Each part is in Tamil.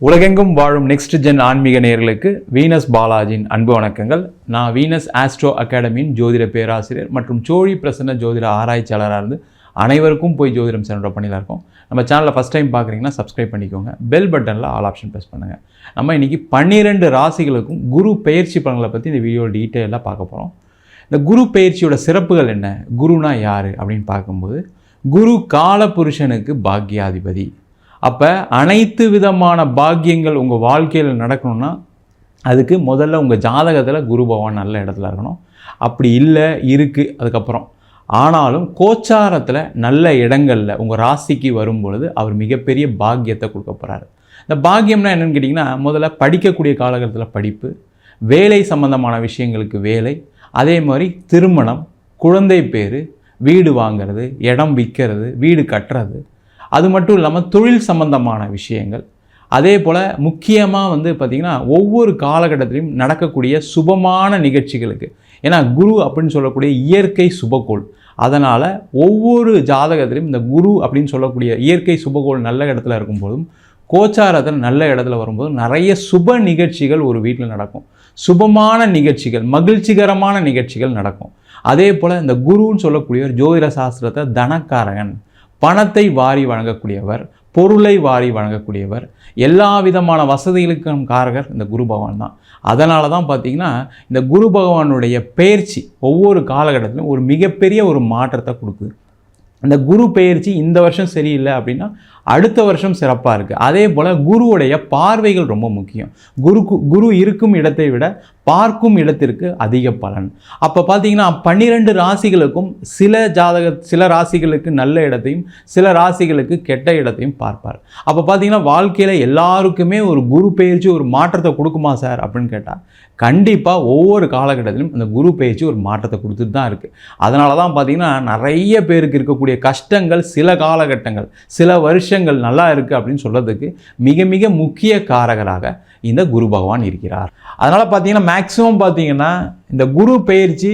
உலகெங்கும் வாழும் நெக்ஸ்ட் ஜென் ஆன்மீக நேயர்களுக்கு வீனஸ் பாலாஜியின் அன்பு வணக்கங்கள். நான் வீனஸ் ஆஸ்ட்ரோ அகாடமியின் ஜோதிட பேராசிரியர் மற்றும் சோழி பிரசன்ன ஜோதிட ஆராய்ச்சியாளராக இருந்து அனைவருக்கும் போய் ஜோதிடம் சென்ற பண்ணியில் இருக்கோம். நம்ம சேனலில் ஃபஸ்ட் டைம் பார்க்குறீங்கன்னா சப்ஸ்கிரைப் பண்ணிக்கோங்க. பெல் பட்டனில் ஆல் ஆப்ஷன் ப்ரெஸ் பண்ணுங்கள். நம்ம இன்றைக்கி 12 ராசிகளுக்கும் குரு பெயர்ச்சி பலன்களை பற்றி இந்த வீடியோ டீட்டெயிலாக பார்க்க போகிறோம். இந்த குரு பெயர்ச்சியோட சிறப்புகள் என்ன, குருனா யார் அப்படின்னு பார்க்கும்போது, குரு காலபுருஷனுக்கு பாக்யாதிபதி. அப்போ அனைத்து விதமான பாக்கியங்கள் உங்கள் வாழ்க்கையில் நடக்கணும்னா அதுக்கு முதல்ல உங்கள் ஜாதகத்தில் குரு பகவான் நல்ல இடத்துல இருக்கணும். அப்படி இல்லை இருக்குது அதுக்கப்புறம், ஆனாலும் கோச்சாரத்தில் நல்ல இடங்களில் உங்கள் ராசிக்கு வரும் பொழுது அவர் மிகப்பெரிய பாக்கியத்தை கொடுக்க போகிறாரு. இந்த பாக்கியம்னா என்னென்னு கேட்டிங்கன்னா, முதல்ல படிக்கக்கூடிய காலகட்டத்தில் படிப்பு, வேலை சம்பந்தமான விஷயங்களுக்கு வேலை, அதே மாதிரி திருமணம், குழந்தை பேர், வீடு வாங்கிறது, இடம் விற்கிறது, வீடு கட்டுறது, அது மட்டும் இல்லாமல் தொழில் சம்பந்தமான விஷயங்கள். அதே போல் முக்கியமாக பார்த்திங்கன்னா ஒவ்வொரு காலகட்டத்திலையும் நடக்கக்கூடிய சுபமான நிகழ்ச்சிகளுக்கு, ஏன்னா குரு அப்படின்னு சொல்லக்கூடிய இயற்கை சுபகோள், அதனால் ஒவ்வொரு ஜாதகத்திலையும் இந்த குரு அப்படின்னு சொல்லக்கூடிய இயற்கை சுபகோள் நல்ல இடத்துல இருக்கும்போதும் கோச்சாரத்தில் நல்ல இடத்துல வரும்போது நிறைய சுப நிகழ்ச்சிகள் ஒரு வீட்டில் நடக்கும். சுபமான நிகழ்ச்சிகள், மகிழ்ச்சிகரமான நிகழ்ச்சிகள் நடக்கும். அதே போல் இந்த குருன்னு சொல்லக்கூடியவர் ஜோதிட சாஸ்திரத்தை தனக்காரகன், பணத்தை வாரி வழங்கக்கூடியவர், பொருளை வாரி வழங்கக்கூடியவர், எல்லா விதமான வசதிகளுக்கும் காரகர் இந்த குரு பகவான் தான். அதனால தான் பார்த்திங்கன்னா இந்த குரு பகவானுடைய பெயர்ச்சி ஒவ்வொரு காலகட்டத்திலும் ஒரு மிகப்பெரிய ஒரு மாற்றத்தை கொடுக்குது. இந்த குரு பெயர்ச்சி இந்த வருஷம் சரியில்லை அப்படின்னா அடுத்த வருஷம் சிறப்பாக இருக்குது. அதே போல் குருவுடைய பார்வைகள் ரொம்ப முக்கியம். குரு இருக்கும் இடத்தை விட பார்க்கும் இடத்திற்கு அதிக பலன். அப்போ பார்த்தீங்கன்னா 12 ராசிகளுக்கும் சில ராசிகளுக்கு நல்ல இடத்தையும் சில ராசிகளுக்கு கெட்ட இடத்தையும் பார்ப்பார். அப்போ பார்த்தீங்கன்னா வாழ்க்கையில் எல்லாருக்குமே ஒரு குரு பெயர்ச்சி ஒரு மாற்றத்தை கொடுக்குமா சார் அப்படின்னு கேட்டால், கண்டிப்பாக ஒவ்வொரு காலகட்டத்திலும் அந்த குரு பெயர்ச்சி ஒரு மாற்றத்தை கொடுத்துட்டு தான் இருக்குது. அதனால தான் பார்த்திங்கன்னா நிறைய பேருக்கு இருக்கக்கூடிய கஷ்டங்கள் சில காலகட்டங்கள் சில வருஷங்கள் நல்லா இருக்குது அப்படின்னு சொல்கிறதுக்கு மிக மிக முக்கிய காரகராக இந்த குரு பகவான் இருக்கிறார். அதனால் பார்த்திங்கன்னா மேக்ஸிமம் பார்த்திங்கன்னா இந்த குரு பெயர்ச்சி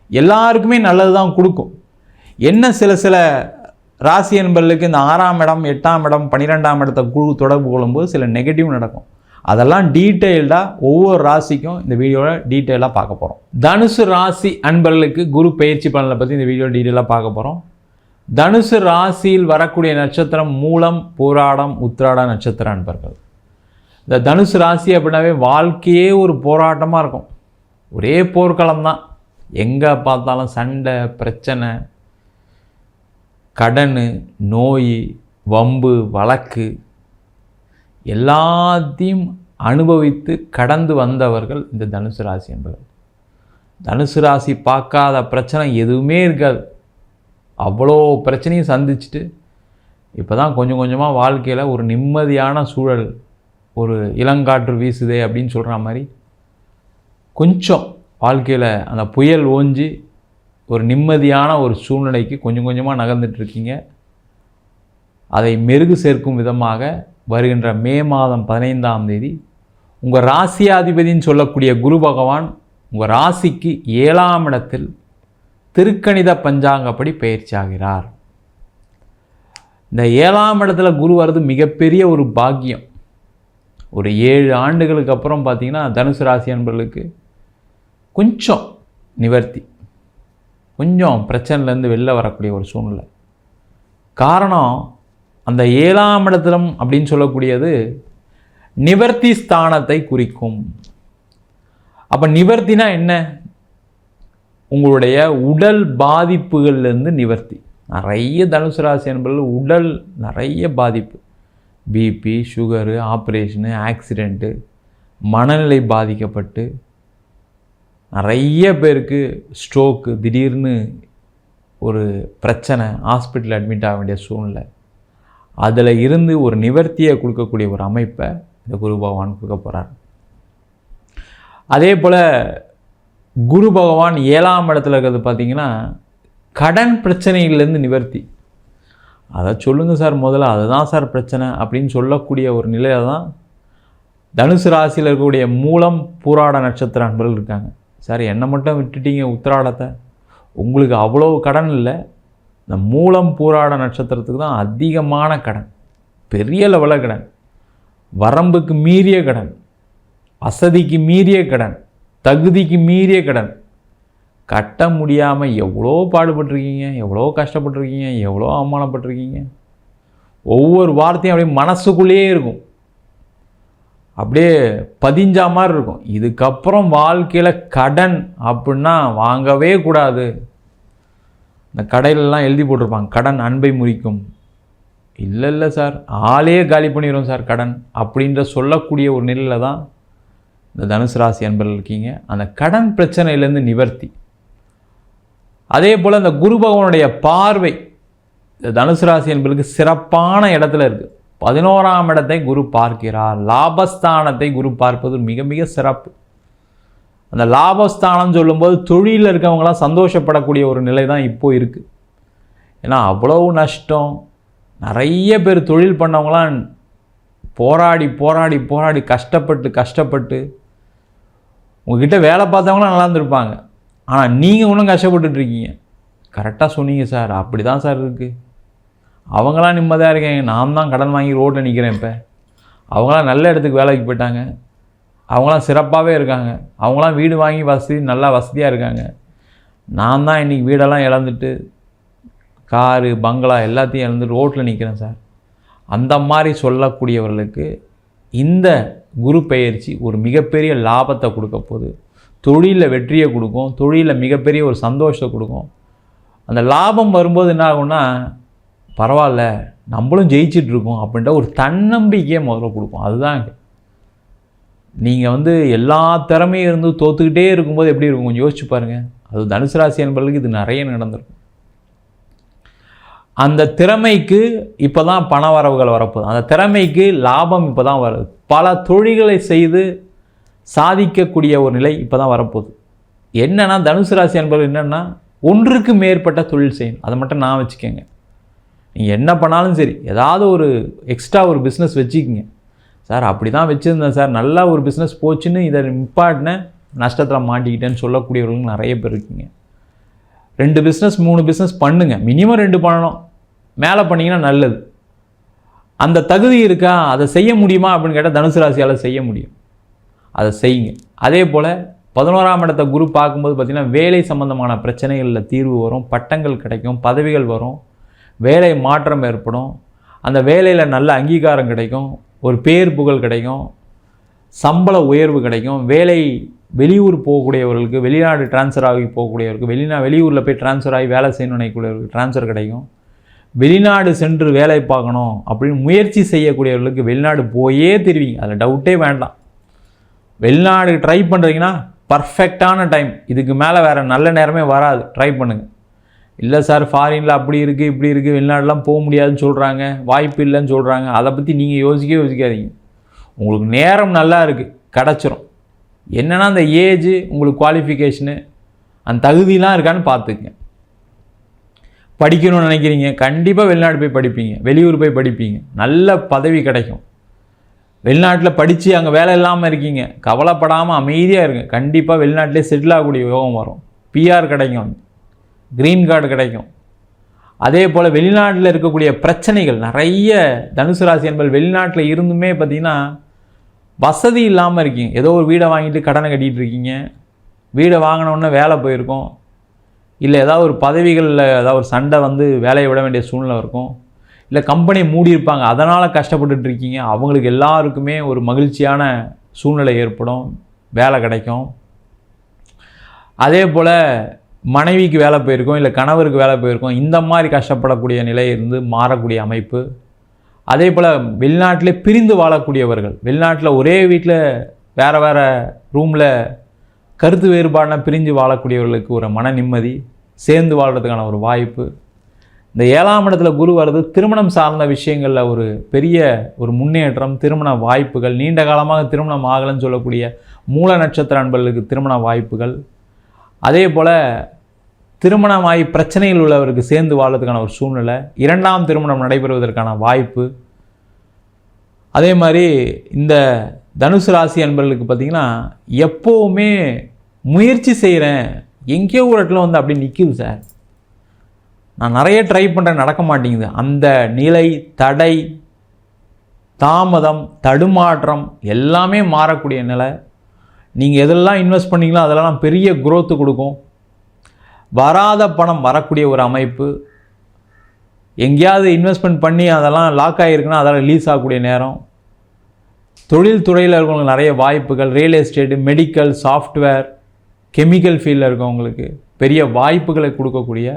எல்லாருக்குமே நல்லது தான் கொடுக்கும். என்ன சில ராசி என்பர்களுக்கு இந்த 6ஆம் இடம், 8ஆம் இடம், 12ஆம் இடத்தை குரு தொடர்பு கொள்ளும்போது சில நெகட்டிவ் நடக்கும். அதெல்லாம் டீட்டெயில்டாக ஒவ்வொரு ராசிக்கும் இந்த வீடியோவில் டீட்டெயிலாக பார்க்க போகிறோம். தனுசு ராசி அன்பர்களுக்கு குரு பெயர்ச்சி பலனை பற்றி இந்த வீடியோ டீட்டெயிலாக பார்க்க போகிறோம். தனுசு ராசியில் வரக்கூடிய நட்சத்திரம் மூலம், பூராடம், உத்திராடம் நட்சத்திர அன்பர்கள். இந்த தனுசு ராசி அப்படின்னாவே வாழ்க்கையே ஒரு போராட்டமாக இருக்கும். ஒரே போர்க்களம் தான். எங்கே பார்த்தாலும் சண்டை, பிரச்சனை, கடன், நோய், வம்பு, வழக்கு எல்லாத்தையும் அனுபவித்து கடந்து வந்தவர்கள் இந்த தனுசு ராசி என்பவர்கள். தனுசு ராசி பார்க்காத பிரச்சனை எதுவுமே இருக்காது. அவ்வளோ பிரச்சனையும் சந்திச்சுட்டு இப்போ தான் கொஞ்சம் கொஞ்சமாக வாழ்க்கையில் ஒரு நிம்மதியான சூழல், ஒரு இளங்காற்று வீசுதே அப்படின்னு சொல்கிற மாதிரி கொஞ்சம் வாழ்க்கையில் அந்த புயல் ஓஞ்சி ஒரு நிம்மதியான ஒரு சூழ்நிலைக்கு கொஞ்சம் கொஞ்சமாக நகர்ந்துட்டுருக்கீங்க. அதை மெருகு சேர்க்கும் விதமாக வருகின்ற மே மாதம் 15ஆம் தேதி உங்கள் ராசியாதிபதின்னு சொல்லக்கூடிய குரு பகவான் உங்கள் ராசிக்கு 7ஆம் இடத்தில் திருக்கணித பஞ்சாங்கப்படி பயிற்சி ஆகிறார். இந்த 7ஆம் இடத்துல குரு வர்றது மிகப்பெரிய ஒரு பாக்கியம். ஒரு 7 ஆண்டுகளுக்கு அப்புறம் பார்த்திங்கன்னா தனுசு ராசி அன்பர்களுக்கு கொஞ்சம் நிவர்த்தி, கொஞ்சம் பிரச்சனைலேருந்து வெளில வரக்கூடிய ஒரு சூழ்நிலை. காரணம், அந்த 7ஆம் இடத்திலும் அப்படின்னு சொல்லக்கூடியது நிவர்த்தி ஸ்தானத்தை குறிக்கும். அப்போ நிவர்த்தினா என்ன? உங்களுடைய உடல் பாதிப்புகள்லேருந்து நிவர்த்தி. நிறைய தனுசு ராசி என்பவர்கள் உடல் நிறைய பாதிப்பு, பிபி, சுகரு, ஆப்ரேஷனு, ஆக்சிடெண்ட்டு, மனநிலை பாதிக்கப்பட்டு நிறைய பேருக்கு ஸ்ட்ரோக்கு, திடீர்னு ஒரு பிரச்சனை, ஹாஸ்பிட்டல் அட்மிட் ஆக வேண்டிய சூழ்நிலை, அதில் இருந்து ஒரு நிவர்த்தியை கொடுக்கக்கூடிய ஒரு அமைப்பை இந்த குரு பகவான் கொடுக்க போகிறார். அதே போல் குரு பகவான் 7ஆம் இடத்துல இருக்கிறது பார்த்திங்கன்னா கடன் பிரச்சனைகள்லேருந்து நிவர்த்தி. அதை சொல்லுங்கள் சார், முதல்ல அதுதான் சார் பிரச்சனை அப்படின்னு சொல்லக்கூடிய ஒரு நிலையில் தான் தனுசு ராசியில் இருக்கக்கூடிய மூலம், பூராட நட்சத்திர அன்பர்கள் இருக்காங்க. சார் என்னை மட்டும் விட்டுட்டீங்க உத்திராடத்தை, உங்களுக்கு அவ்வளோ கடன் இல்லை, இந்த மூலம் பூராட நட்சத்திரத்துக்கு தான் அதிகமான கடன், பெரிய லெவலில் கடன். வரம்புக்கு மீறிய கடன், வசதிக்கு மீறிய கடன், தகுதிக்கு மீறிய கடன், கட்ட முடியாமல் எவ்வளோ பாடுபட்டிருக்கீங்க, எவ்வளோ கஷ்டப்பட்டிருக்கீங்க, எவ்வளோ அவமானப்பட்டிருக்கீங்க. ஒவ்வொரு வார்த்தையும் அப்படியே மனசுக்குள்ளேயே இருக்கும், அப்படியே பதிஞ்சா மாதிரி இருக்கும். இதுக்கப்புறம் வாழ்க்கையில் கடன் அப்படின்னா வாங்கவே கூடாது. இந்த கடையிலலாம் எழுதி போட்டிருப்பாங்க, கடன் அன்பை முறிக்கும். இல்லை சார், ஆளே காலி பண்ணிடும் சார் கடன் அப்படின்ற சொல்லக்கூடிய ஒரு நிலையில் தான் இந்த தனுசு ராசி அன்பர்கள் இருக்கீங்க. அந்த கடன் பிரச்சனையிலேருந்து நிவர்த்தி. அதே போல் இந்த குரு பகவானுடைய பார்வை இந்த தனுசு ராசி என்பதற்கு சிறப்பான இடத்துல இருக்குது. 11ஆம் இடத்தை குரு பார்க்கிறார். லாபஸ்தானத்தை குரு பார்ப்பது மிக மிக சிறப்பு. அந்த லாபஸ்தானம் சொல்லும்போது தொழிலில் இருக்கவங்களாம் சந்தோஷப்படக்கூடிய ஒரு நிலை தான் இப்போது இருக்குது. ஏன்னா அவ்வளவு நஷ்டம், நிறைய பேர் தொழில் பண்ணவங்களாம் போராடி போராடி போராடி கஷ்டப்பட்டு உங்ககிட்ட வேலை பார்த்தவங்களாம் நல்லா இருந்திருப்பாங்க. ஆனால் நீங்கள் ஒன்றும் கஷ்டப்பட்டுட்ருக்கீங்க. கரெக்டாக சொன்னீங்க சார், அப்படி தான் சார் இருக்குது. அவங்களாம் நிம்மதியாக இருக்காங்க, நான் தான் கடன் வாங்கி ரோட்டில் நிற்கிறேன். இப்போ அவங்களாம் நல்ல இடத்துக்கு வேலைக்கு போயிட்டாங்க, அவங்களாம் சிறப்பாகவே இருக்காங்க, அவங்களாம் வீடு வாங்கி நல்லா வசதியாக இருக்காங்க. நான் தான் இன்றைக்கி வீடெல்லாம் இழந்துட்டு காரு பங்களா எல்லாத்தையும் இழந்துட்டு ரோட்டில் நிற்கிறேன் சார். அந்த மாதிரி சொல்லக்கூடியவர்களுக்கு இந்த குரு பெயர்ச்சி ஒரு மிகப்பெரிய லாபத்தை கொடுக்க போகுது. தொழிலில் வெற்றியை கொடுக்கும், தொழிலில் மிகப்பெரிய ஒரு சந்தோஷத்தை கொடுக்கும். அந்த லாபம் வரும்போது என்ன ஆகும்னா, பரவாயில்ல நம்மளும் ஜெயிச்சிட்ருக்கோம் அப்படின்ற ஒரு தன்னம்பிக்கையை முதல்ல கொடுக்கும். அதுதான் நீங்கள் எல்லா திறமையும் இருந்து தோற்றுக்கிட்டே இருக்கும்போது எப்படி இருக்கும் கொஞ்சம் யோசிச்சு பாருங்கள். அது தனுசு ராசி என்பவர்களுக்கு இது நிறைய நடந்திருக்கும். அந்த திறமைக்கு இப்போ தான் பண வரவுகள் வரப்போகுது. அந்த திறமைக்கு லாபம் இப்போ தான் வருது. பல தொழில்களை செய்து சாதிக்கக்கூடிய ஒரு நிலை இப்போ தான் வரப்போகுது. என்னென்னா தனுசு ராசி என்பவர்கள் என்னென்னா, ஒன்றுக்கு மேற்பட்ட தொழில் செய்யணும். அதை மட்டும் நான் வச்சுக்கோங்க. நீங்கள் என்ன பண்ணாலும் சரி, ஏதாவது ஒரு எக்ஸ்ட்ரா ஒரு பிஸ்னஸ் வச்சுக்கிங்க. சார் அப்படி தான் வச்சுருந்தேன் சார், நல்லா ஒரு பிஸ்னஸ் போச்சுன்னு இதை நிப்பாட்டினேன், நஷ்டத்தில் மாட்டிக்கிட்டேன்னு சொல்லக்கூடியவர்களும் நிறைய பேர் இருக்கீங்க. 2 பிஸ்னஸ் 3 பிஸ்னஸ் பண்ணுங்கள், மினிமம் 2 பண்ணணும். மேலே பண்ணிங்கன்னா நல்லது. அந்த தகுதி இருக்கா, அதை செய்ய முடியுமா அப்படின்னு கேட்டால் தனுசு ராசியால் செய்ய முடியும். அதை செய்யுங்க. அதே போல் 11ஆம் இடத்தை குரு பார்க்கும்போது பார்த்திங்கன்னா வேலை சம்பந்தமான பிரச்சனைகளில் தீர்வு வரும், பட்டங்கள் கிடைக்கும், பதவிகள் வரும், வேலை மாற்றம் ஏற்படும், அந்த வேலையில் நல்ல அங்கீகாரம் கிடைக்கும், ஒரு பேர் புகழ் கிடைக்கும், சம்பள உயர்வு கிடைக்கும். வேலை வெளியூர் போகக்கூடியவர்களுக்கு, வெளிநாடு டிரான்ஸ்ஃபர் ஆகி போகக்கூடியவர்களுக்கு, வெளியூரில் போய் டிரான்ஸ்ஃபர் ஆகி வேலை செய்யணும்னு நினைக்கக்கூடியவர்களுக்கு டிரான்ஸ்ஃபர் கிடைக்கும். வெளிநாடு சென்று வேலை பார்க்கணும் அப்படின்னு முயற்சி செய்யக்கூடியவர்களுக்கு வெளிநாடு போயே திருவிங்க, அதில் டவுட்டே வேண்டாம். வெளிநாடு ட்ரை பண்ணுறீங்கன்னா பர்ஃபெக்டான டைம், இதுக்கு மேலே வேறு நல்ல நேரமே வராது, ட்ரை பண்ணுங்கள். இல்லை சார் ஃபாரினில் அப்படி இருக்குது இப்படி இருக்குது, வெளிநாடுலாம் போக முடியாதுன்னு சொல்கிறாங்க, வாய்ப்பு இல்லைன்னு சொல்கிறாங்க, அதை பற்றி நீங்கள் யோசிக்காதீங்க. உங்களுக்கு நேரம் நல்லா இருக்குது, கிடச்சிரும். என்னென்னா அந்த ஏஜ், உங்களுக்கு குவாலிஃபிகேஷனு, அந்த தகுதியெலாம் இருக்கான்னு பார்த்துக்குங்க. படிக்கணும்னு நினைக்கிறீங்க, கண்டிப்பாக வெளிநாடு போய் படிப்பீங்க, வெளியூர் போய் படிப்பீங்க, நல்ல பதவி கிடைக்கும். வெளிநாட்டில் படித்து அங்கே வேலை இல்லாமல் இருக்கீங்க, கவலைப்படாமல் அமைதியாக இருங்க, கண்டிப்பாக வெளிநாட்டிலே செட்டில் ஆகக்கூடிய யோகம் வரும். பிஆர் கிடைக்கும், க்ரீன் கார்டு கிடைக்கும். அதே போல் வெளிநாட்டில் இருக்கக்கூடிய பிரச்சனைகள் நிறைய தனுசு ராசி என்பது வெளிநாட்டில் இருந்துமே பார்த்திங்கன்னா வசதி இல்லாமல் இருக்கீங்க. ஏதோ ஒரு வீடை வாங்கிட்டு கடனை கட்டிகிட்டு இருக்கீங்க, வீடை வாங்கினோன்னே வேலை போயிருக்கோம், இல்லை ஏதாவது ஒரு பதவிகளில் ஏதாவது ஒரு சண்டை வேலையை விட வேண்டிய சூழ்நிலை இருக்கும், இல்லை கம்பெனி மூடியிருப்பாங்க, அதனால் கஷ்டப்பட்டுட்டு இருக்கீங்க. அவங்களுக்கு எல்லாருக்குமே ஒரு மகிழ்ச்சியான சூழ்நிலை ஏற்படும், வேலை கிடைக்கும். அதே போல் மனைவிக்கு வேலை போயிருக்கோம், இல்லை கணவருக்கு வேலை போயிருக்கோம், இந்த மாதிரி கஷ்டப்படக்கூடிய நிலை இருந்து மாறக்கூடிய அமைப்பு. அதே போல் வெளிநாட்டிலே பிரிந்து வாழக்கூடியவர்கள், வெளிநாட்டில் ஒரே வீட்டில் வேறு ரூமில் கருத்து வேறுபாடுனா பிரிஞ்சு வாழக்கூடியவர்களுக்கு ஒரு மன நிம்மதி, சேர்ந்து வாழ்கிறதுக்கான ஒரு வாய்ப்பு. இந்த 7ஆம் இடத்துல குரு வர்றது திருமணம் சார்ந்த விஷயங்களில் ஒரு பெரிய ஒரு முன்னேற்றம், திருமண வாய்ப்புகள், நீண்ட காலமாக திருமணம் ஆகலைன்னு சொல்லக்கூடிய மூல நட்சத்திர அன்பர்களுக்கு திருமண வாய்ப்புகள். அதே போல் திருமணமாகி பிரச்சனைகள் உள்ளவருக்கு சேர்ந்து வாழ்றதுக்கான ஒரு சூழ்நிலை, 2ஆம் திருமணம் நடைபெறுவதற்கான வாய்ப்பு. அதே மாதிரி இந்த தனுசு ராசி அன்பர்களுக்கு பார்த்திங்கன்னா எப்போவுமே முயற்சி செய்கிறேன், எங்கேயோ ஒரு இடத்துல அப்படி நிற்கிது சார், நான் நிறைய ட்ரை பண்ணுறேன் நடக்க மாட்டேங்குது, அந்த நிலை தடை தாமதம், தடுமாற்றம் எல்லாமே மாறக்கூடிய நிலை. நீங்கள் எதெல்லாம் இன்வெஸ்ட் பண்ணீங்களோ அதெல்லாம் பெரிய growth கொடுக்கும். வராத பணம் வரக்கூடிய ஒரு அமைப்பு. எங்கேயாவது இன்வெஸ்ட்மெண்ட் பண்ணி அதெல்லாம் லாக் ஆகிருக்குன்னா அதெல்லாம் ரிலீஸ் ஆகக்கூடிய நேரம். தொழில் துறையில் இருக்கவங்களுக்கு நிறைய வாய்ப்புகள். Real estate, medical, software, chemical ஃபீல்டில் இருக்கவங்களுக்கு பெரிய வாய்ப்புகளை கொடுக்கக்கூடிய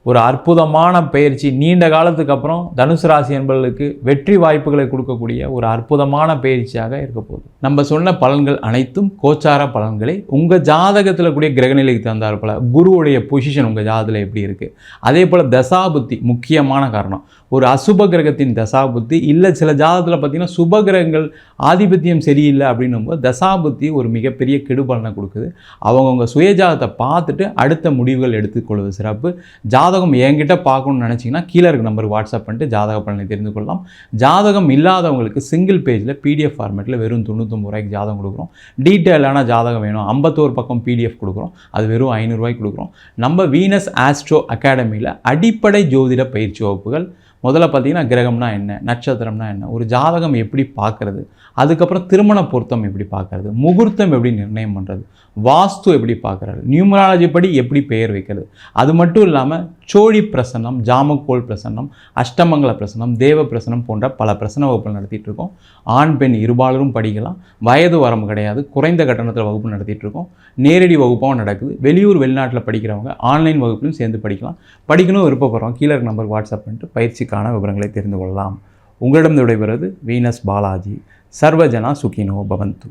ஒரு அற்புதமான பயிற்சி. நீண்ட காலத்துக்கு அப்புறம் தனுசு ராசி என்பவர்களுக்கு வெற்றி வாய்ப்புகளை கொடுக்கக்கூடிய ஒரு அற்புதமான பயிற்சியாக இருக்க போகுது. நம்ம சொன்ன பலன்கள் அனைத்தும் கோச்சார பலன்களை உங்கள் ஜாதகத்தில் கூடிய கிரகநிலைக்கு தந்தார் போல குருவுடைய பொசிஷன் உங்கள் ஜாதகத்தில் எப்படி இருக்குது, அதே போல் தசாபுத்தி முக்கியமான காரணம். ஒரு அசுப கிரகத்தின் தசாபுத்தி இல்லை, சில ஜாதகத்தில் பார்த்திங்கன்னா சுப கிரகங்கள் ஆதிபத்தியம் சரியில்லை அப்படின்னும் போது தசாபுத்தி ஒரு மிகப்பெரிய கெடுபலனை கொடுக்குது. அவங்கவுங்க சுயஜாதத்தை பார்த்துட்டு அடுத்த முடிவுகள் எடுத்துக்கொள்வது சிறப்பு. ஜாதகம் என்கிட்ட பார்க்கணும்னு நினச்சிங்கன்னா கீழே இருக்க நம்பருக்கு வாட்ஸ்அப் பண்ணிட்டு ஜாதக பலனை தெரிந்து கொள்ளலாம். ஜாதகம் இல்லாதவங்களுக்கு சிங்கிள் பேஜில் PDF ஃபார்மேட்டில் வெறும் 99 ரூபாய்க்கு ஜாதகம் கொடுக்குறோம். டீட்டெயிலான ஜாதகம் வேணும் 51 பக்கம் PDF கொடுக்குறோம், அது வெறும் 500 ரூபாய்க்கு கொடுக்குறோம். நம்ம வீனஸ் ஆஸ்ட்ரோ அகாடமியில் அடிப்படை ஜோதிட பயிற்சி வகுப்புகள். முதல்ல பார்த்தீங்கன்னா கிரகம்னா என்ன, நட்சத்திரம்னா என்ன, ஒரு ஜாதகம் எப்படி பார்க்குறது, அதுக்கப்புறம் திருமண பொருத்தம் எப்படி பார்க்குறது, முகூர்த்தம் எப்படி நிர்ணயம் பண்ணுறது, வாஸ்து எப்படி பார்க்குறது, நியூமராலஜி படி எப்படி பெயர் வைக்கிறது, அது மட்டும் இல்லாமல் சோழி பிரசன்னம், ஜாமக்கோள் பிரசன்னம், அஷ்டமங்கல பிரசன்னம், தேவ பிரசன்னம் போன்ற பல பிரசன்ன வகுப்புகள் நடத்திட்டு இருக்கோம். ஆண் பெண் இருபாலரும் படிக்கலாம். வயது வரம்பு கிடையாது. குறைந்த கட்டணத்தில் வகுப்பு நடத்திட்டு இருக்கோம். நேரடி வகுப்பாகவும் நடக்குது. வெளியூர் வெளிநாட்டில் படிக்கிறவங்க ஆன்லைன் வகுப்புலையும் சேர்ந்து படிக்கலாம். படிக்கணும் விருப்பப்படுறோம் கீழே நம்பருக்கு வாட்ஸ்அப் பண்ணிட்டு பயிற்சிக்கான விவரங்களை தெரிந்து கொள்ளலாம். உங்களிடம் விடைபெறுவது வீனஸ் பாலாஜி. சர்வஜனா சுகினோ பவந்து.